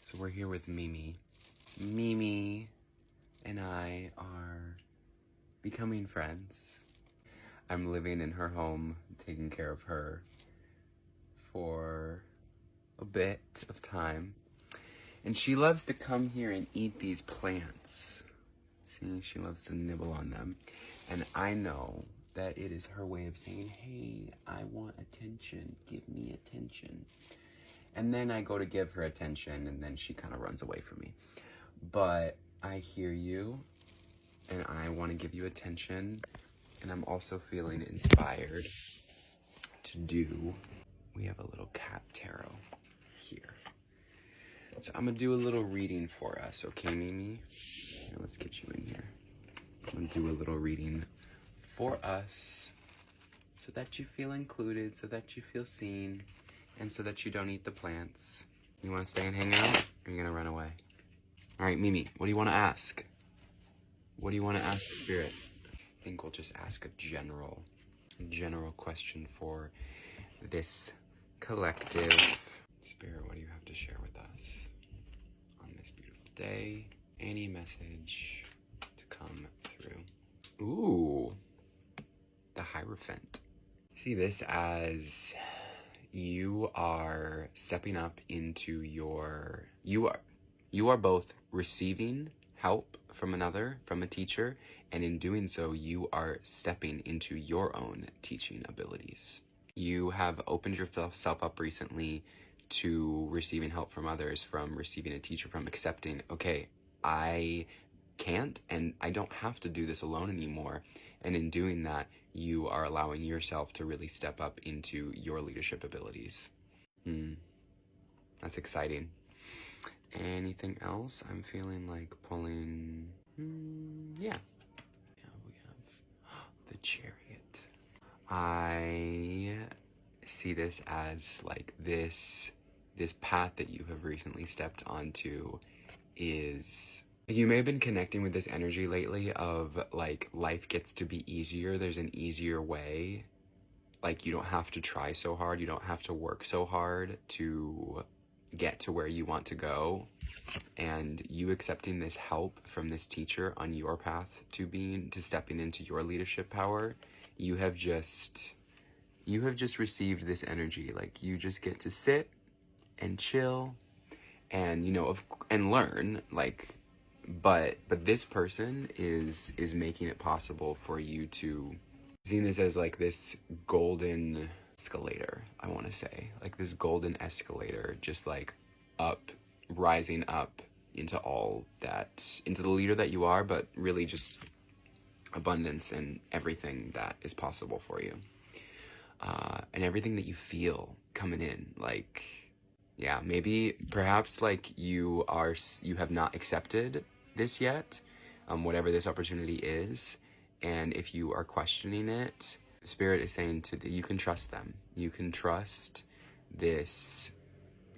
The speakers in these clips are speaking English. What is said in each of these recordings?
So we're here with Mimi. Mimi and I are becoming friends. I'm living in her home, taking care of her for a bit of time. And she loves to come here and eat these plants. See, she loves to nibble on them. And I know that it is her way of saying, hey, I want attention, give me attention. And then I go to give her attention, and then she kind of runs away from me. But I hear you, and I want to give you attention, and I'm also feeling inspired to do. We have a little cat tarot here. So I'm gonna do a little reading for us, okay, Mimi? Here, let's get you in here. I'm gonna do a little reading for us so that you feel included, so that you feel seen, and so that you don't eat the plants. You wanna stay and hang out, or are you gonna run away? All right, Mimi, what do you wanna ask? What do you wanna ask Spirit? I think we'll just ask a general question for this collective. Spirit, what do you have to share with us on this beautiful day? Any message to come through? Ooh, the Hierophant. See this as you are stepping up into you are both receiving help from another, from a teacher, and in doing so, you are stepping into your own teaching abilities. You have opened yourself up recently to receiving help from others, from receiving a teacher, from accepting, okay, I can't and I don't have to do this alone anymore. And in doing that, you are allowing yourself to really step up into your leadership abilities. That's exciting. Anything else? I'm feeling like pulling, yeah, we have the Chariot. I see this as like this path that you have recently stepped onto is, you may have been connecting with this energy lately of like life gets to be easier. There's an easier way. Like you don't have to try so hard. You don't have to work so hard to get to where you want to go. And you accepting this help from this teacher on your path to stepping into your leadership power, you have just received this energy. Like you just get to sit and chill and, and learn, like, but this person is making it possible for you to see this as like this golden escalator, I want to say, like this golden escalator, just like rising up into all that, into the leader that you are, but really just abundance and everything that is possible for you. And everything that you feel coming in, like, yeah, maybe perhaps like you have not accepted this yet, whatever this opportunity is. And if you are questioning it, Spirit is saying you can trust them. You can trust this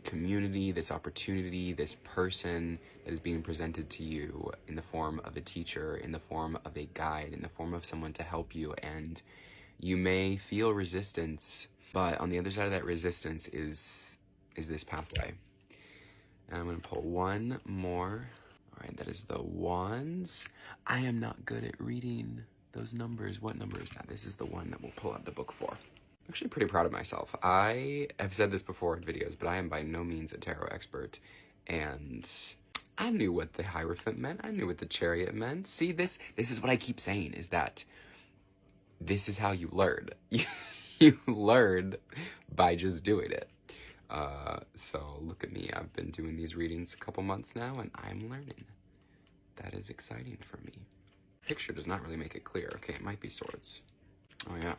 community, this opportunity, this person that is being presented to you in the form of a teacher, in the form of a guide, in the form of someone to help you. And you may feel resistance, but on the other side of that resistance is this pathway. And I'm going to pull one more. All right, that is the Wands. I am not good at reading those numbers. What number is that? This is the one that we'll pull out the book for. I'm actually pretty proud of myself. I have said this before in videos, but I am by no means a tarot expert. And I knew what the Hierophant meant. I knew what the Chariot meant. See, this is what I keep saying, is that this is how you learn. You learn by just doing it. So look at me. I've been doing these readings a couple months now, and I'm learning. That is exciting for me. Picture does not really make it clear. Okay, it might be swords. Oh, yeah.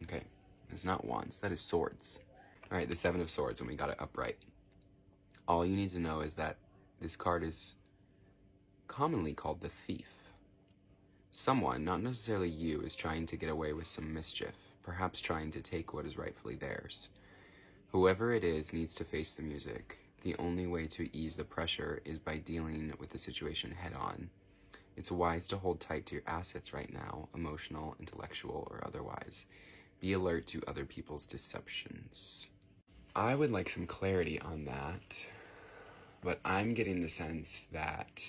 Okay, it's not wands. That is swords. All right, the Seven of Swords, when we got it upright. All you need to know is that this card is commonly called the Thief. Someone, not necessarily you, is trying to get away with some mischief, perhaps trying to take what is rightfully theirs. Whoever it is needs to face the music. The only way to ease the pressure is by dealing with the situation head on. It's wise to hold tight to your assets right now, emotional, intellectual, or otherwise. Be alert to other people's deceptions. I would like some clarity on that. but I'm getting the sense that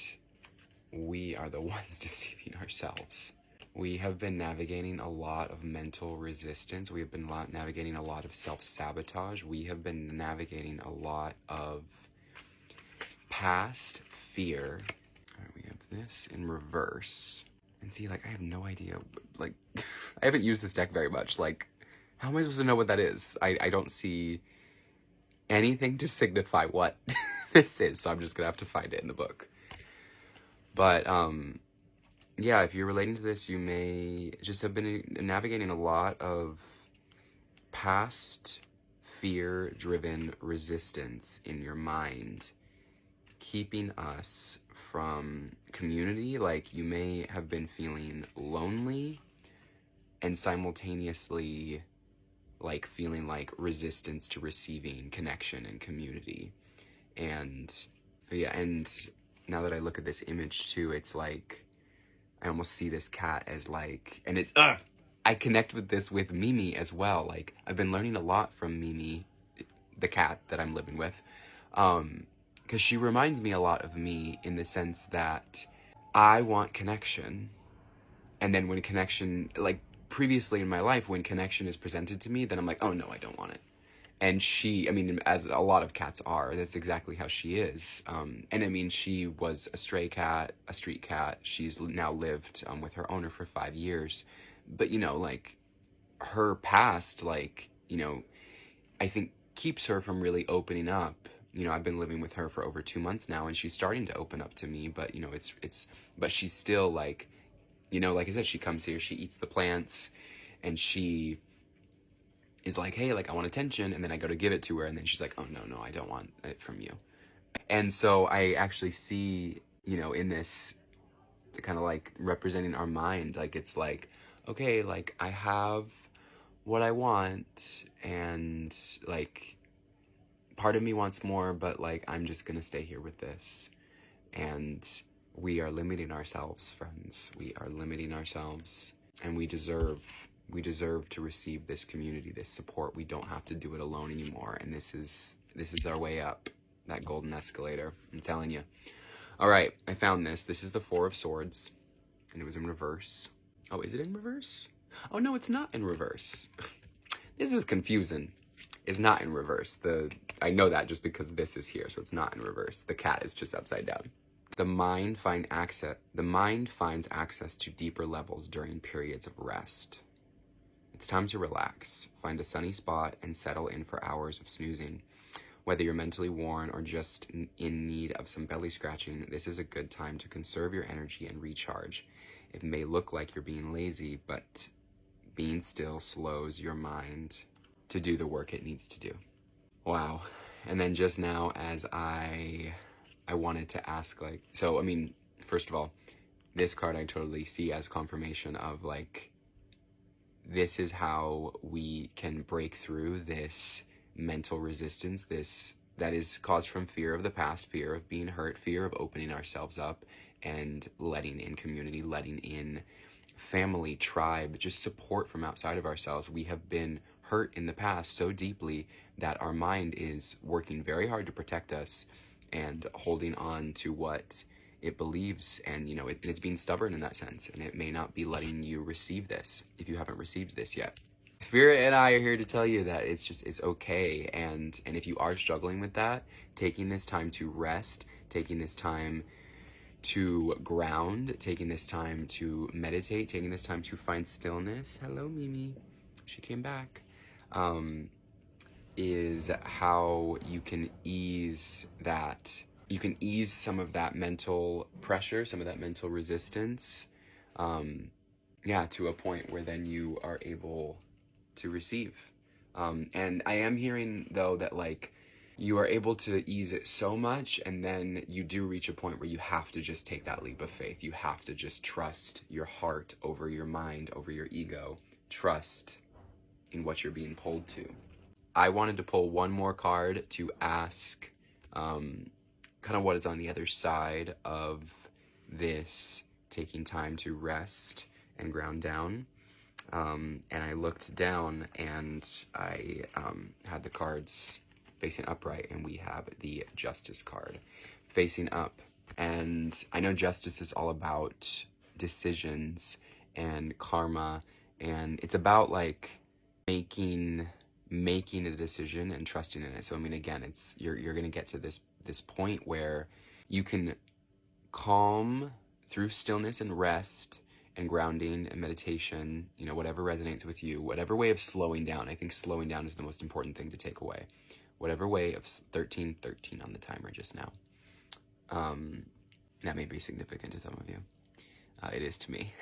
we are the ones deceiving ourselves. We have been navigating a lot of mental resistance. We have been navigating a lot of self-sabotage. We have been navigating a lot of past fear. All right, we have this in reverse. And see, like, I have no idea. Like, I haven't used this deck very much. Like, how am I supposed to know what that is? I don't see anything to signify what this is, so I'm just gonna have to find it in the book. But, yeah, if you're relating to this, you may just have been navigating a lot of past fear-driven resistance in your mind, keeping us from community. Like, you may have been feeling lonely and simultaneously like feeling like resistance to receiving connection and community. And yeah, and now that I look at this image too, it's like I almost see this cat as like, and it's I connect with this with Mimi as well. Like, I've been learning a lot from Mimi, the cat that I'm living with, because she reminds me a lot of me in the sense that I want connection, and then when connection, like previously in my life, when connection is presented to me, then I'm like, oh no, I don't want it. And she, I mean, as a lot of cats are, that's exactly how she is. And I mean, she was a stray cat, a street cat. She's now lived with her owner for 5 years. But, you know, like, her past, like, you know, I think keeps her from really opening up. You know, I've been living with her for over 2 months now, and she's starting to open up to me. But, you know, but she's still like, you know, like I said, she comes here, she eats the plants, and she is like, hey, like, I want attention, and then I go to give it to her, and then she's like, oh, no, I don't want it from you. And so I actually see, you know, in this kind of like representing our mind, like, it's like, okay, like, I have what I want, and like, part of me wants more, but like, I'm just gonna stay here with this. And we are limiting ourselves, friends. We are limiting ourselves, and we deserve to receive this community, this support. We don't have to do it alone anymore. And this is our way up that golden escalator. I'm telling you. All right, I found this. This is the Four of Swords, and it was in reverse. Oh, is it in reverse? Oh no, it's not in reverse. This is confusing. It's not in reverse. I know that just because this is here, so it's not in reverse. The cat is just upside down. The mind finds access to deeper levels during periods of rest. It's time to relax, find a sunny spot, and settle in for hours of snoozing. Whether you're mentally worn or just in need of some belly scratching, this is a good time to conserve your energy and recharge. It may look like you're being lazy, but being still slows your mind to do the work it needs to do. Wow. And then just now, as I wanted to ask, like, so, I mean, first of all, this card I totally see as confirmation of, like, this is how we can break through this mental resistance, that is caused from fear of the past, fear of being hurt, fear of opening ourselves up and letting in community, letting in family, tribe, just support from outside of ourselves. We have been hurt in the past so deeply that our mind is working very hard to protect us and holding on to what it believes, and you know, it's being stubborn in that sense, and it may not be letting you receive this if you haven't received this yet. Spirit and I are here to tell you that it's okay, and if you are struggling with that, taking this time to rest, taking this time to ground, taking this time to meditate, taking this time to find stillness. Hello, Mimi. She came back. Is how you can ease that. You can ease some of that mental pressure, some of that mental resistance, yeah, to a point where then you are able to receive. And I am hearing, though, that, like, you are able to ease it so much, and then you do reach a point where you have to just take that leap of faith. You have to just trust your heart over your mind, over your ego. Trust in what you're being pulled to. I wanted to pull one more card to ask kind of what is on the other side of this taking time to rest and ground down. And I looked down, and I had the cards facing upright, and we have the Justice card facing up. And I know justice is all about decisions and karma, and it's about like making a decision and trusting in it. So I mean, again, it's you're gonna get to this point where you can calm through stillness and rest and grounding and meditation, you know, whatever resonates with you, whatever way of slowing down. I think slowing down is the most important thing to take away. Whatever way of 13 on the timer just now. That may be significant to some of you. It is to me.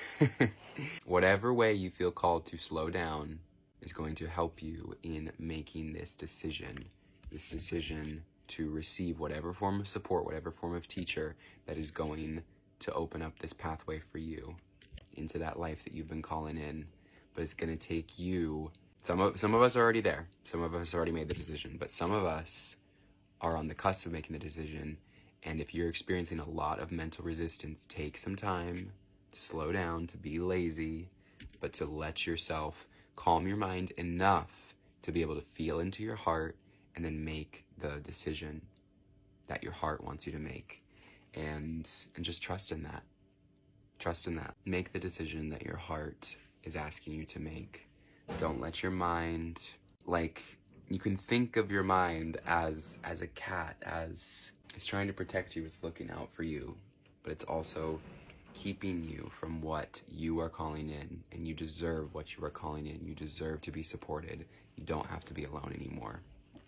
Whatever way you feel called to slow down is going to help you in making this decision to receive whatever form of support, whatever form of teacher that is going to open up this pathway for you into that life that you've been calling in. But it's going to take you, some of us are already there. Some of us already made the decision, but some of us are on the cusp of making the decision. And if you're experiencing a lot of mental resistance, take some time to slow down, to be lazy, but to let yourself calm your mind enough to be able to feel into your heart and then make the decision that your heart wants you to make. And just trust in that. Trust in that. Make the decision that your heart is asking you to make. Don't let your mind, like, you can think of your mind as a cat, as it's trying to protect you, it's looking out for you, but it's also keeping you from what you are calling in, and you deserve what you are calling in. You deserve to be supported. You don't have to be alone anymore.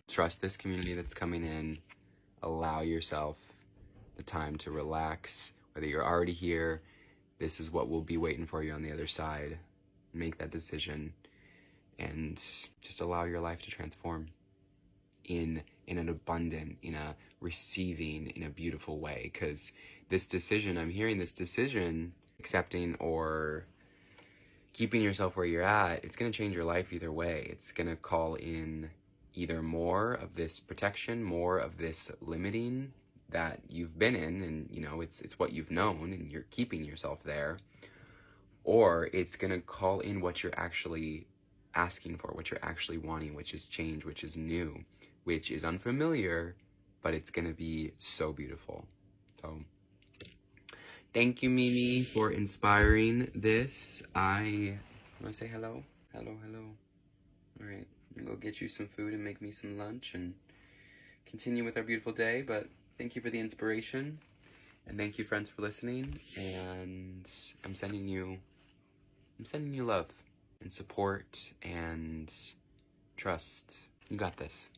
Trust this community that's coming in. Allow yourself the time to relax. Whether you're already here, this is what will be waiting for you on the other side. Make that decision and just allow your life to transform in an abundant, in a receiving, in a beautiful way. Because this decision, I'm hearing this decision, accepting or keeping yourself where you're at, it's going to change your life either way. It's going to call in either more of this protection, more of this limiting that you've been in, and you know, it's what you've known and you're keeping yourself there, or it's going to call in what you're actually asking for, what you're actually wanting, which is change, which is new, which is unfamiliar, but it's going to be so beautiful. So thank you, Mimi, for inspiring this. I want to say hello. Hello. All right, I'm going to go get you some food and make me some lunch and continue with our beautiful day. But thank you for the inspiration, and thank you, friends, for listening. And I'm sending you love and support and trust. You got this.